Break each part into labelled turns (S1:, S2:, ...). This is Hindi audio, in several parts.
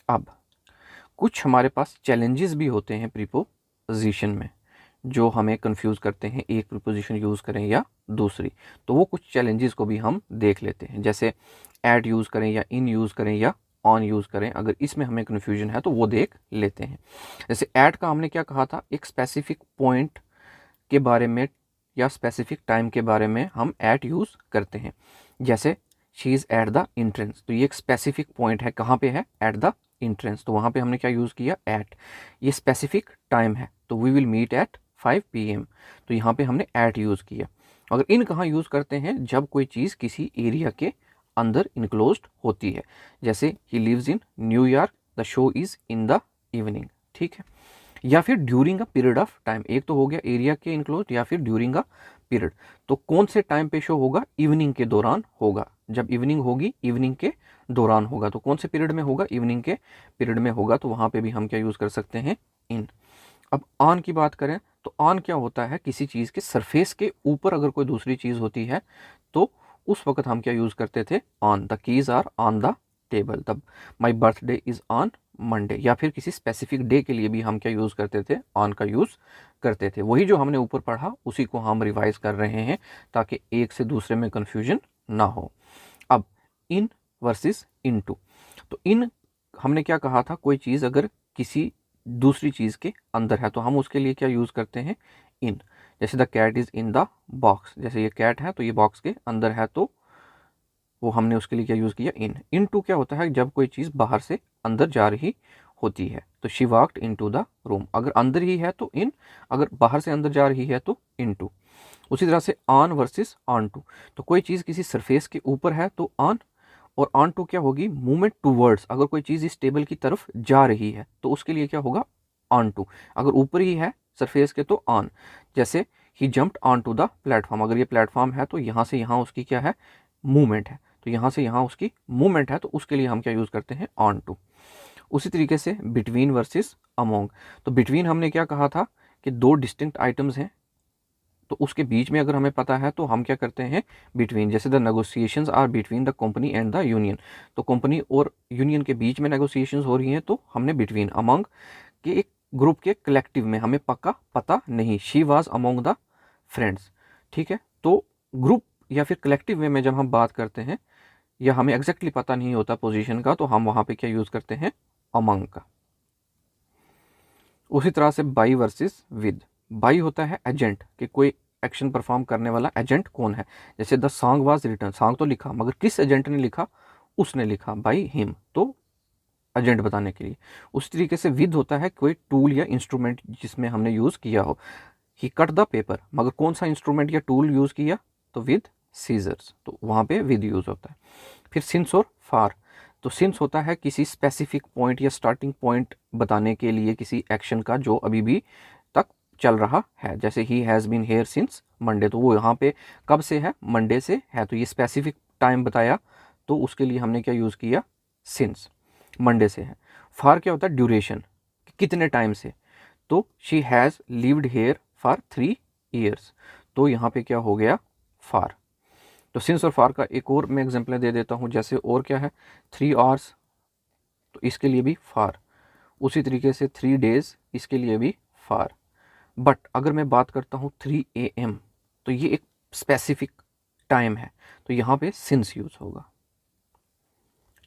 S1: अब कुछ हमारे पास चैलेंजेस भी होते हैं प्रीपोजिशन में, जो हमें कंफ्यूज करते हैं एक प्रीपोजिशन यूज़ करें या दूसरी। तो वो कुछ चैलेंजेस को भी हम देख लेते हैं, जैसे एट यूज़ करें या इन यूज़ करें या ऑन यूज़ करें। अगर इसमें हमें कन्फ्यूजन है तो वो देख लेते हैं। जैसे एट का हमने क्या कहा था, एक स्पेसिफिक पॉइंट के बारे में या स्पेसिफिक टाइम के बारे में हम एट यूज़ करते हैं। जैसे she is at the entrance, तो ये एक स्पेसिफिक पॉइंट है, कहाँ पे है, एट द एंट्रेंस, तो वहाँ पे हमने क्या यूज़ किया, एट। ये स्पेसिफिक टाइम है, तो we will meet at 5 PM, तो यहाँ पे हमने एट यूज़ किया। अगर इन कहाँ यूज़ करते हैं, जब कोई चीज़ किसी एरिया के अंदर इनक्लोज्ड होती है। जैसे he lives in New York, the show is in the evening, ठीक है। या फिर during a period of time, एक तो हो गया एरिया के इनक्लोज, या फिर ड्यूरिंग अ पीरियड। तो कौन से टाइम पे शो होगा, इवनिंग के दौरान होगा। जब इवनिंग होगी, इवनिंग के दौरान होगा। तो कौन से पीरियड में होगा, इवनिंग के पीरियड में होगा, तो वहाँ पे भी हम क्या यूज़ कर सकते हैं, इन। अब ऑन की बात करें तो ऑन क्या होता है, किसी चीज़ के सरफेस के ऊपर अगर कोई दूसरी चीज़ होती है तो उस वक्त हम क्या यूज़ करते थे, on. The keys are on the table, the my birthday is on Monday. या फिर किसी स्पेसिफिक डे के लिए भी हम क्या यूज़ करते थे, ऑन का यूज़ करते थे। वही जो हमने ऊपर पढ़ा उसी को हम रिवाइज कर रहे हैं, ताकि एक से दूसरे में कन्फ्यूजन ना हो। अब इन वर्सेस इनटू, तो इन हमने क्या कहा था, कोई चीज़ अगर किसी दूसरी चीज़ के अंदर है तो हम उसके लिए क्या यूज़ करते हैं, इन। जैसे the cat is in the box, जैसे ये कैट है तो ये बॉक्स के अंदर है, तो वो हमने उसके लिए क्या यूज़ किया, इन। इन टू क्या होता है, जब कोई चीज़ बाहर से अंदर जा रही होती है, तो she walked into the room, अगर अंदर ही है तो इन, अगर बाहर से अंदर जा रही है तो इन टू। उसी तरह से ऑन वर्सेस ऑन टू, तो कोई चीज़ किसी सरफेस के ऊपर है तो ऑन, और ऑन टू क्या होगी, मूवमेंट टूवर्ड्स, अगर कोई चीज़ इस टेबल की तरफ जा रही है तो उसके लिए क्या होगा, ऑन टू। अगर ऊपर ही है सरफेस के तो ऑन। जैसे ही jumped on to the platform, अगर ये प्लेटफॉर्म है तो यहाँ से यहाँ उसकी क्या है, मूवमेंट है, तो यहाँ से यहाँ उसकी मूवमेंट है, तो उसके लिए हम क्या यूज़ करते हैं, ऑन टू। उसी तरीके से बिटवीन वर्सेस अमोंग, तो बिटवीन हमने क्या कहा था कि दो डिस्टिंक्ट आइटम्स हैं, तो उसके बीच में अगर हमें पता है तो हम क्या करते हैं, बिटवीन। जैसे the negotiations are between the company and the union, तो कंपनी और यूनियन के बीच में नेगोशिएशंस हो रही हैं, तो हमने बिटवीन। अमंग के एक ग्रुप के कलेक्टिव में हमें पक्का पता नहीं, she was among the friends, ठीक है। तो ग्रुप या फिर कलेक्टिव वे में जब हम बात करते हैं या हमें एग्जैक्टली पता नहीं होता पोजीशन का, तो हम वहाँ पे क्या यूज़ करते हैं, अमंग का। उसी तरह से बाई वर्सेस विद, बाई होता है एजेंट, कि कोई एक्शन परफॉर्म करने वाला एजेंट कौन है। जैसे the song was written, song तो लिखा मगर किस एजेंट ने लिखा, उसने लिखा, बाई हिम, तो एजेंट बताने के लिए। उस तरीके से विद होता है कोई टूल या इंस्ट्रूमेंट जिसमें हमने यूज़ किया हो। ही कट द पेपर, मगर कौन सा इंस्ट्रूमेंट या टूल यूज़ किया, तो विद सीजर्स, तो वहाँ पे विद यूज़ होता है। फिर सिंस और फार, तो सिंस होता है किसी स्पेसिफिक पॉइंट या स्टार्टिंग पॉइंट बताने के लिए किसी एक्शन का जो अभी भी तक चल रहा है। जैसे he has been here since Monday, तो वो यहाँ पे कब से है, मंडे से है, तो ये स्पेसिफिक टाइम बताया, तो उसके लिए हमने क्या यूज़ किया, सिंस, मंडे से है। फार क्या होता है, ड्यूरेशन, कितने टाइम से, तो she has lived here for 3 years, तो यहाँ पे क्या हो गया, फार। तो सिंस और फार का एक और मैं एग्जाम्पल दे देता हूँ। जैसे और क्या है, 3 hours, तो इसके लिए भी फार। उसी तरीके से 3 days, इसके लिए भी फार। बट अगर मैं बात करता हूँ 3 AM, तो ये एक स्पेसिफिक टाइम है, तो यहाँ पे सिंस यूज़ होगा,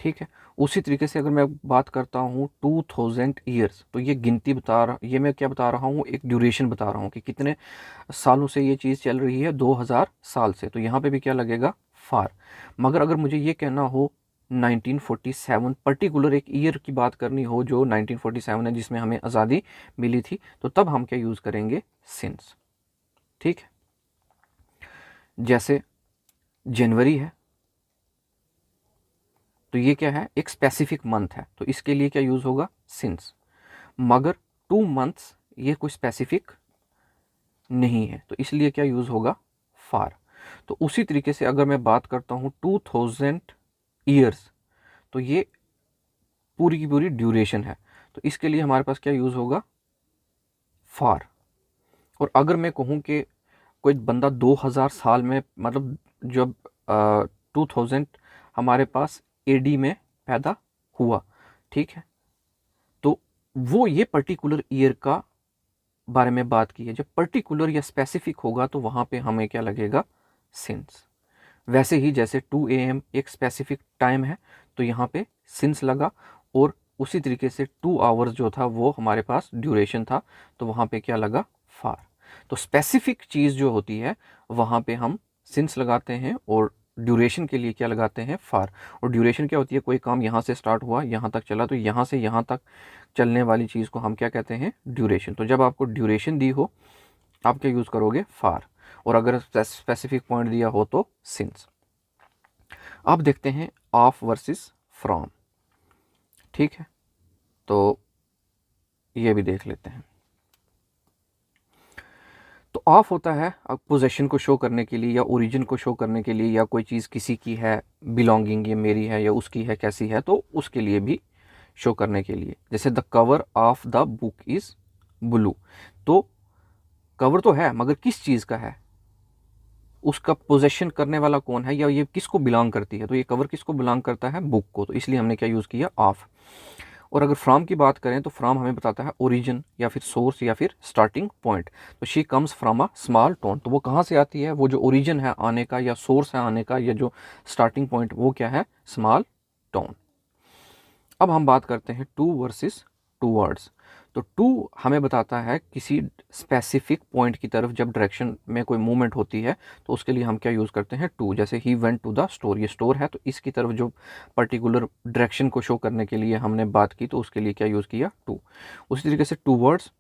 S1: ठीक है। उसी तरीके से अगर मैं बात करता हूँ 2000 years, तो ये गिनती बता रहा, ये मैं क्या बता रहा हूँ, एक ड्यूरेशन बता रहा हूँ कि कितने सालों से ये चीज़ चल रही है, 2000 साल से, तो यहाँ पे भी क्या लगेगा, फार। मगर अगर मुझे ये कहना हो 1947, पर्टिकुलर एक ईयर की बात करनी हो जो 1947 है, जिसमें हमें आज़ादी मिली थी, तो तब हम क्या यूज़ करेंगे, सिंस, ठीक है। जैसे जनवरी है, तो ये क्या है, एक स्पेसिफिक मंथ है, तो इसके लिए क्या यूज़ होगा, सिंस। मगर 2 months ये कोई स्पेसिफिक नहीं है, तो इसलिए क्या यूज़ होगा, फार। तो उसी तरीके से अगर मैं बात करता हूँ 2000 years, तो ये पूरी की पूरी ड्यूरेशन है, तो इसके लिए हमारे पास क्या यूज़ होगा, फार। और अगर मैं कहूँ कि कोई बंदा 2000 साल में, मतलब जब 2000 हमारे पास AD में पैदा हुआ, ठीक है, वो ये पर्टिकुलर ईयर का बारे में बात की है। जब पर्टिकुलर या स्पेसिफिक होगा तो वहाँ पे हमें क्या लगेगा, सिंस। वैसे ही जैसे 2 AM एक स्पेसिफिक टाइम है तो यहाँ पे सिंस लगा, और उसी तरीके से 2 आवर्स जो था वो हमारे पास ड्यूरेशन था तो वहाँ पे क्या लगा, फार। तो स्पेसिफिक चीज़ जो होती है वहाँ पे हम सिंस लगाते हैं, और ड्यूरेशन के लिए क्या लगाते हैं, फार। और ड्यूरेशन क्या होती है, कोई काम यहाँ से स्टार्ट हुआ यहाँ तक चला तो यहाँ से यहाँ तक चलने वाली चीज़ को हम क्या कहते हैं, ड्यूरेशन। तो जब आपको ड्यूरेशन दी हो आप क्या यूज़ करोगे, फार, और अगर स्पेसिफिक पॉइंट दिया हो तो सिंस। अब देखते हैं ऑफ वर्सेस फ्रॉम। ठीक है, तो ये भी देख लेते हैं। तो ऑफ होता है पोजेशन को शो करने के लिए या ओरिजिन को शो करने के लिए, या कोई चीज़ किसी की है, बिलोंगिंग ये मेरी है या उसकी है, कैसी है, तो उसके लिए भी शो करने के लिए। जैसे the cover of the book is blue, तो कवर तो है मगर किस चीज़ का है, उसका पोजेशन करने वाला कौन है, या ये किसको बिलोंग करती है, तो ये कवर किसको बिलोंग करता है, बुक को, तो इसलिए हमने क्या यूज़ किया, ऑफ। और अगर फ्रॉम की बात करें तो फ्रॉम हमें बताता है ओरिजिन या फिर सोर्स या फिर स्टार्टिंग पॉइंट। तो she comes from a small town, तो वो कहाँ से आती है, वो जो ओरिजिन है आने का या सोर्स है आने का या जो स्टार्टिंग पॉइंट वो क्या है, स्मॉल टाउन। अब हम बात करते हैं टू वर्सेस टूवर्ड्स। तो टू हमें बताता है किसी स्पेसिफिक पॉइंट की तरफ जब डायरेक्शन में कोई मूवमेंट होती है तो उसके लिए हम क्या यूज़ करते हैं, टू। जैसे he went to the store, ये स्टोर है तो इसकी तरफ जो पर्टिकुलर डायरेक्शन को शो करने के लिए हमने बात की तो उसके लिए क्या यूज़ किया, टू। उसी तरीके से टूवर्ड्स,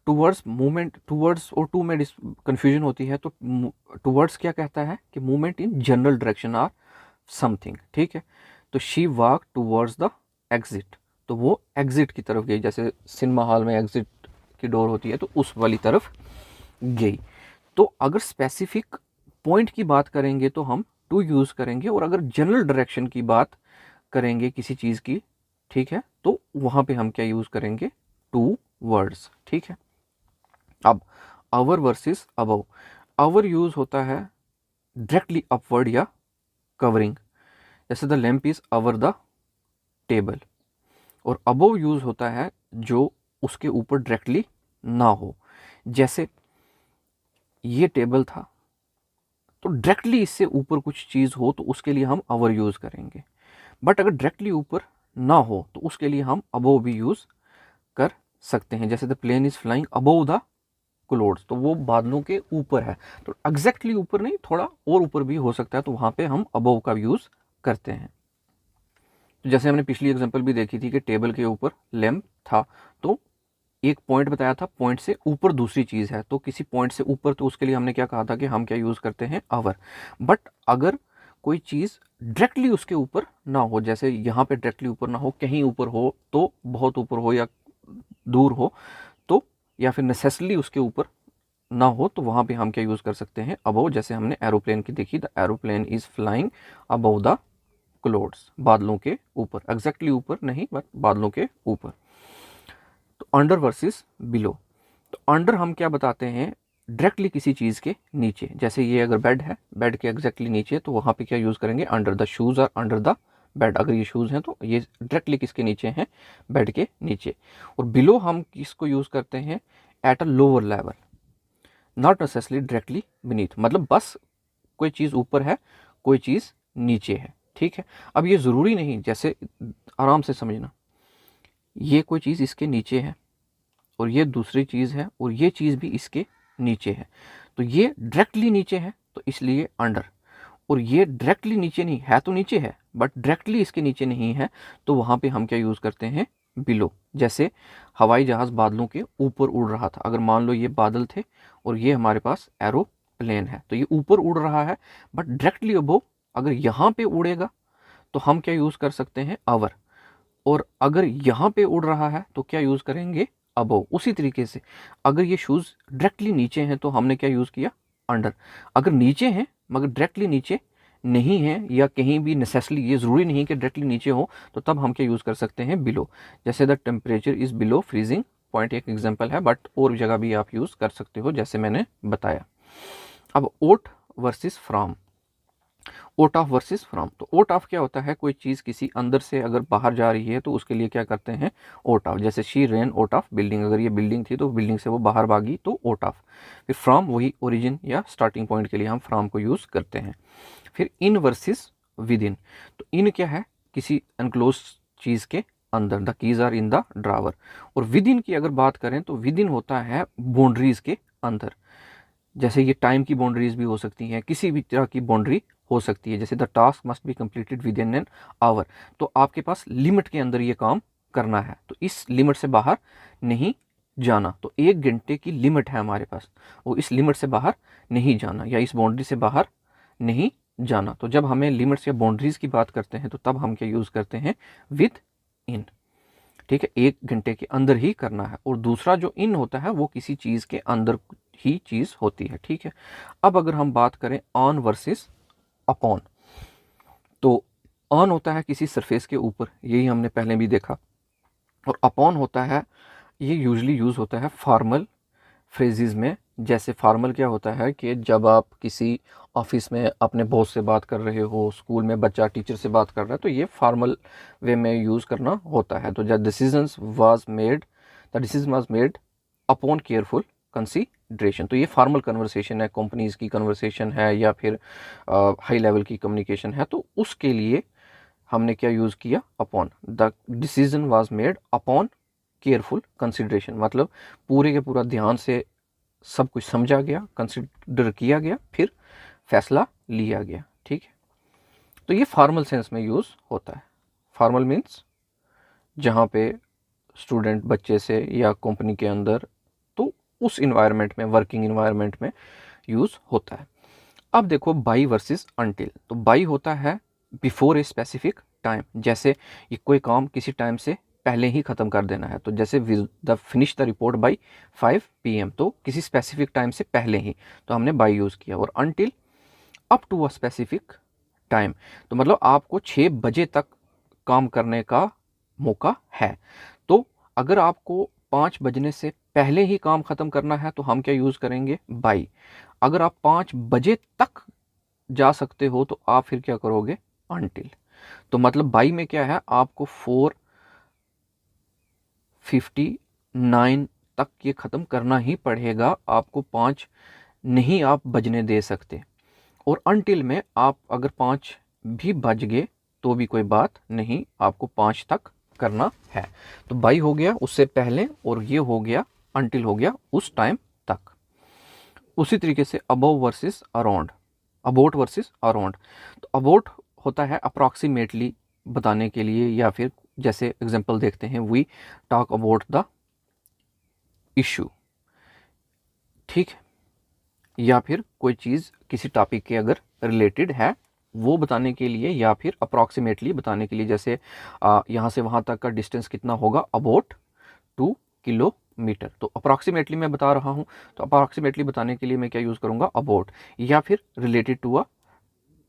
S1: टूवर्ड्स मूवमेंट, टूवर्ड्स और टू में कन्फ्यूजन होती है। तो टूवर्ड्स क्या कहता है कि movement in general direction or something. ठीक है, तो she walk towards the exit, तो वो एग्जिट की तरफ गई, जैसे सिनेमा हॉल में एग्जिट की डोर होती है तो उस वाली तरफ गई। तो अगर स्पेसिफिक पॉइंट की बात करेंगे तो हम टू यूज़ करेंगे, और अगर जनरल डायरेक्शन की बात करेंगे किसी चीज़ की, ठीक है, तो वहाँ पे हम क्या यूज़ करेंगे, टू वर्ड्स। ठीक है, अब अवर वर्सेस अबव। अवर यूज़ होता है डायरेक्टली अपवर्ड या कवरिंग, जैसे the lamp is our the table. और अबव यूज़ होता है जो उसके ऊपर डायरेक्टली ना हो, जैसे ये टेबल था तो डायरेक्टली इससे ऊपर कुछ चीज़ हो तो उसके लिए हम अवर यूज़ करेंगे, बट अगर डायरेक्टली ऊपर ना हो तो उसके लिए हम अबव भी यूज़ कर सकते हैं। जैसे the plane is flying above the clouds, तो वो बादलों के ऊपर है, तो एग्जैक्टली ऊपर नहीं, थोड़ा और ऊपर भी हो सकता है, तो वहाँ पे हम अबव का यूज़ करते हैं। तो जैसे हमने पिछली एग्जांपल भी देखी थी कि टेबल के ऊपर लैम्प था, तो एक पॉइंट बताया था, पॉइंट से ऊपर दूसरी चीज़ है, तो किसी पॉइंट से ऊपर, तो उसके लिए हमने क्या कहा था कि हम क्या यूज़ करते हैं, अवर। बट अगर कोई चीज़ डायरेक्टली उसके ऊपर ना हो, जैसे यहाँ पे डायरेक्टली ऊपर ना हो, कहीं ऊपर हो, तो बहुत ऊपर हो या दूर हो, तो या फिर नेसेसरली उसके ऊपर ना हो, तो वहाँ पे हम क्या यूज़ कर सकते हैं, अबव। जैसे हमने एरोप्लेन की देखी, the aeroplane is flying above the clouds, बादलों के ऊपर, एग्जैक्टली ऊपर नहीं बट बादलों के ऊपर। तो अंडर वर्सेस बिलो, तो अंडर हम क्या बताते हैं, डायरेक्टली किसी चीज़ के नीचे, जैसे ये अगर बेड है, बेड के एग्जैक्टली नीचे, तो वहाँ पे क्या यूज़ करेंगे, under. The shoes are under the bed, अगर ये शूज़ हैं तो ये डायरेक्टली किसके नीचे हैं, बेड के नीचे। और बिलो हम किसको यूज़ करते हैं, at a lower level, not necessarily directly beneath, मतलब बस कोई चीज़ ऊपर है, कोई चीज़ नीचे है। ठीक है, अब ये ज़रूरी नहीं, जैसे आराम से समझना, ये कोई चीज़ इसके नीचे है और ये दूसरी चीज़ है और ये चीज़ भी इसके नीचे है, तो ये डायरेक्टली नीचे है तो इसलिए अंडर, और ये डायरेक्टली नीचे नहीं है, तो नीचे है बट डायरेक्टली इसके नीचे नहीं है, तो वहाँ पे हम क्या यूज़ करते हैं, बिलो। जैसे हवाई जहाज़ बादलों के ऊपर उड़ रहा था, अगर मान लो ये बादल थे और ये हमारे पास एरोप्लेन है, तो ये ऊपर उड़ रहा है बट डायरेक्टली अबव, अगर यहाँ पे उड़ेगा तो हम क्या यूज़ कर सकते हैं, अवर। और अगर यहाँ पे उड़ रहा है तो क्या यूज़ करेंगे, अबव। उसी तरीके से अगर ये शूज़ डायरेक्टली नीचे हैं तो हमने क्या यूज़ किया, अंडर। अगर नीचे हैं मगर डायरेक्टली नीचे नहीं है या कहीं भी नेसेसरली, ये ज़रूरी नहीं कि डायरेक्टली नीचे हो, तो तब हम क्या यूज़ कर सकते हैं, बिलो। जैसे the temperature is below freezing point एक एग्जाम्पल है, बट और जगह भी आप यूज़ कर सकते हो जैसे मैंने बताया। अब out versus from, out of versus from. तो ओट ऑफ क्या होता है, कोई चीज़ किसी अंदर से अगर बाहर जा रही है तो उसके लिए क्या करते हैं, ओट ऑफ। जैसे she ran out of building, अगर ये बिल्डिंग थी तो बिल्डिंग से वो बाहर भागी तो ओट ऑफ। फिर फ्रॉम, वही ओरिजिन या स्टार्टिंग पॉइंट के लिए हम फ्रॉम को यूज़ करते हैं। फिर इन वर्सेस विद इन। तो इन क्या है, किसी एनक्लोज चीज़ के अंदर, the keys are in the drawer. और विद इन की अगर बात करें तो विद इन होता है बाउंड्रीज के अंदर। जैसे ये टाइम की बाउंड्रीज भी हो सकती हैं, किसी भी तरह की बाउंड्री हो सकती है। जैसे the task must be completed with in an hour, तो आपके पास लिमिट के अंदर ये काम करना है, तो इस लिमिट से बाहर नहीं जाना। तो 1 घंटे की लिमिट है हमारे पास, वो इस लिमिट से बाहर नहीं जाना या इस बाउंड्री से बाहर नहीं जाना। तो जब हमें लिमिट्स या बाउंड्रीज की बात करते हैं तो तब हम क्या यूज़ करते हैं, विद इन। ठीक है, 1 घंटे के अंदर ही करना है। और दूसरा जो इन होता है वो किसी चीज़ के अंदर ही चीज़ होती है। ठीक है, अब अगर हम बात करें ऑन वर्सेस अपॉन, तो ऑन होता है किसी सरफेस के ऊपर, यही हमने पहले भी देखा। और अपॉन होता है, ये यूजली यूज़ होता है फॉर्मल फ्रेजेस में। जैसे फॉर्मल क्या होता है कि जब आप किसी ऑफिस में अपने बॉस से बात कर रहे हो, स्कूल में बच्चा टीचर से बात कर रहा है, तो ये फॉर्मल वे में यूज़ करना होता है। तो जब the decision was made upon careful consideration, तो ये फॉर्मल कन्वर्सेशन है, कंपनीज की कन्वर्सेशन है या फिर हाई लेवल की कम्युनिकेशन है, तो उसके लिए हमने क्या यूज़ किया, upon. The decision was made upon careful consideration, मतलब पूरे के पूरा ध्यान से सब कुछ समझा गया, कंसिडर किया गया, फिर फैसला लिया गया। ठीक है, तो ये फॉर्मल सेंस में यूज़ होता है। फॉर्मल मीन्स जहाँ पे स्टूडेंट बच्चे से या कंपनी के अंदर, तो उस इन्वायरमेंट में, वर्किंग इन्वायरमेंट में यूज़ होता है। अब देखो बाई वर्सेस अनटिल। तो बाई होता है बिफोर ए स्पेसिफिक टाइम, जैसे ये कोई काम किसी टाइम से पहले ही ख़त्म कर देना है। तो जैसे finish the report by 5 PM, तो किसी स्पेसिफिक टाइम से पहले ही, तो हमने बाई यूज़ किया। और until up to a specific time, तो मतलब आपको 6 बजे तक काम करने का मौका है। तो अगर आपको 5 बजने से पहले ही काम ख़त्म करना है तो हम क्या यूज़ करेंगे, बाई। अगर आप 5 बजे तक जा सकते हो तो आप फिर क्या करोगे, अनटिल। तो मतलब बाई में क्या है, आपको 4:59 तक ये ख़त्म करना ही पड़ेगा, आपको 5 नहीं आप बजने दे सकते। और अनटिल में आप अगर 5 भी बज गए तो भी कोई बात नहीं, आपको 5 तक करना है। तो बाई हो गया उससे पहले, और ये हो गया अनटिल, हो गया उस टाइम तक। उसी तरीके से above versus around, about versus around. तो अबाउट होता है अप्रॉक्सीमेटली बताने के लिए, या फिर जैसे एग्जांपल देखते हैं, we talk about the issue. ठीक है, या फिर कोई चीज़ किसी टॉपिक के अगर रिलेटेड है वो बताने के लिए, या फिर अप्रॉक्सीमेटली बताने के लिए। जैसे यहाँ से वहाँ तक का डिस्टेंस कितना होगा, अबाउट 2 किलोमीटर। तो अप्रॉक्सीमेटली मैं बता रहा हूँ, तो अप्रॉक्सीमेटली बताने के लिए मैं क्या यूज़ करूँगा, अबाउट। या फिर रिलेटेड टू अ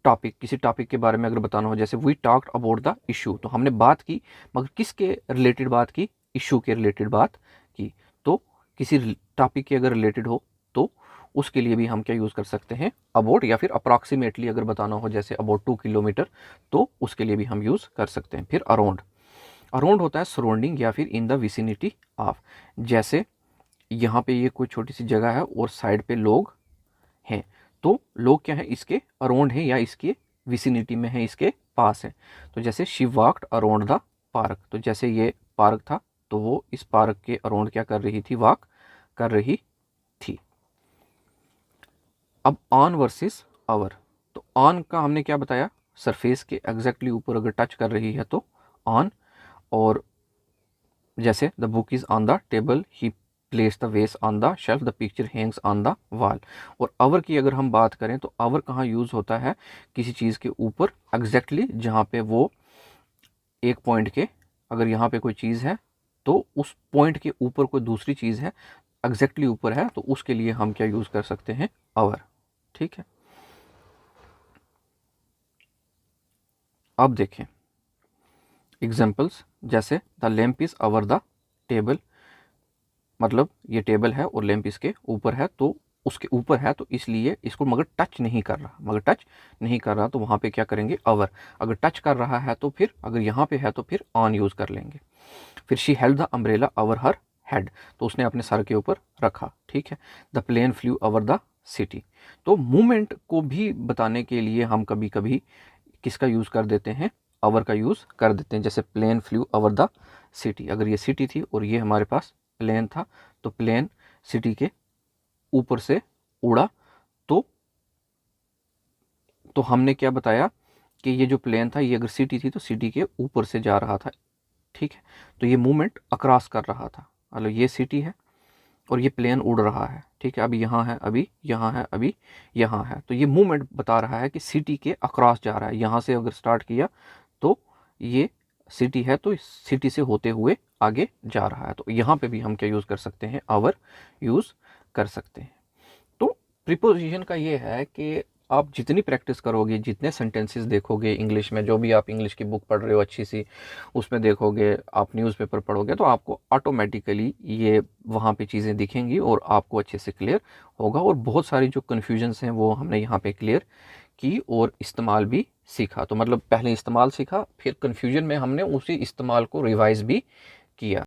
S1: टॉपिक, किसी टॉपिक के बारे में अगर बताना हो, जैसे we talked about the issue, तो हमने बात की, मगर किसके रिलेटेड बात की, इशू के रिलेटेड बात की। तो किसी टॉपिक के अगर रिलेटेड हो तो उसके लिए भी हम क्या यूज़ कर सकते हैं, अबाउट। या फिर अप्रॉक्सीमेटली अगर बताना हो, जैसे अबाउट 2 किलोमीटर, तो उसके लिए भी हम यूज़ कर सकते हैं। फिर अराउंड, अराउंड होता है सराउंडिंग या फिर इन द विसिनिटी ऑफ। जैसे यहाँ पे ये कोई छोटी सी जगह है और साइड पे लोग हैं, तो लोग क्या है, इसके अराउंड है या इसके विसिनिटी में है, इसके पास है। तो जैसे she walked around the park, तो जैसे ये पार्क था तो वो इस पार्क के अराउंड क्या कर रही थी, वॉक कर रही थी। अब ऑन वर्सेस आवर। तो ऑन का हमने क्या बताया, सरफेस के एग्जैक्टली ऊपर अगर टच कर रही है तो ऑन। और जैसे the book is on the table, he places the vase on the shelf, the picture hangs on the wall. और आवर की अगर हम बात करें तो आवर कहाँ यूज़ होता है, किसी चीज़ के ऊपर एग्जैक्टली जहाँ पे वो एक पॉइंट के, अगर यहाँ पे कोई चीज़ है तो उस पॉइंट के ऊपर कोई दूसरी चीज़ है, एग्जैक्टली ऊपर है, तो उसके लिए हम क्या यूज़ कर सकते हैं, आवर। ठीक है, अब देखें एग्जाम्पल्स। जैसे the lamp is over the table, मतलब ये टेबल है और लैंप इसके ऊपर है, तो उसके ऊपर है तो इसलिए इसको मगर टच नहीं कर रहा तो वहाँ पे क्या करेंगे अवर। अगर टच कर रहा है तो फिर, अगर यहाँ पे है तो फिर ऑन यूज़ कर लेंगे। फिर she held the umbrella over her head, तो उसने अपने सर के ऊपर रखा, ठीक है। The plane flew over the city, तो मूवमेंट को भी बताने के लिए हम कभी कभी किसका यूज़ कर देते हैं, ओवर का यूज़ कर देते हैं। जैसे plane flew over the city, अगर ये सिटी थी और ये हमारे पास प्लेन था तो प्लेन सिटी के ऊपर से उड़ा, तो हमने क्या बताया कि ये जो प्लेन था ये अगर सिटी थी तो सिटी के ऊपर से जा रहा था, ठीक है। तो ये मूवमेंट अक्रॉस कर रहा था, मतलब ये सिटी है और ये प्लेन उड़ रहा है, ठीक है। अभी यहाँ है, अभी यहाँ है, अभी यहाँ है, तो ये मूवमेंट बता रहा है कि सिटी के अक्रॉस जा रहा है। यहाँ से अगर स्टार्ट किया तो ये सिटी है तो सिटी से होते हुए आगे जा रहा है, तो यहाँ पे भी हम क्या यूज़ कर सकते हैं, आवर यूज़ कर सकते हैं। तो प्रीपोजिशन का ये है कि आप जितनी प्रैक्टिस करोगे, जितने सेंटेंसेस देखोगे इंग्लिश में, जो भी आप इंग्लिश की बुक पढ़ रहे हो अच्छी सी, उसमें देखोगे, आप न्यूज़पेपर पढ़ोगे, तो आपको ऑटोमेटिकली ये वहाँ पे चीज़ें दिखेंगी और आपको अच्छे से क्लियर होगा। और बहुत सारी जो कन्फ्यूजन्स हैं वो हमने यहाँ पे क्लियर की और इस्तेमाल भी सीखा। तो मतलब पहले इस्तेमाल सीखा, फिर कन्फ्यूजन में हमने उसी इस्तेमाल को रिवाइज भी किया।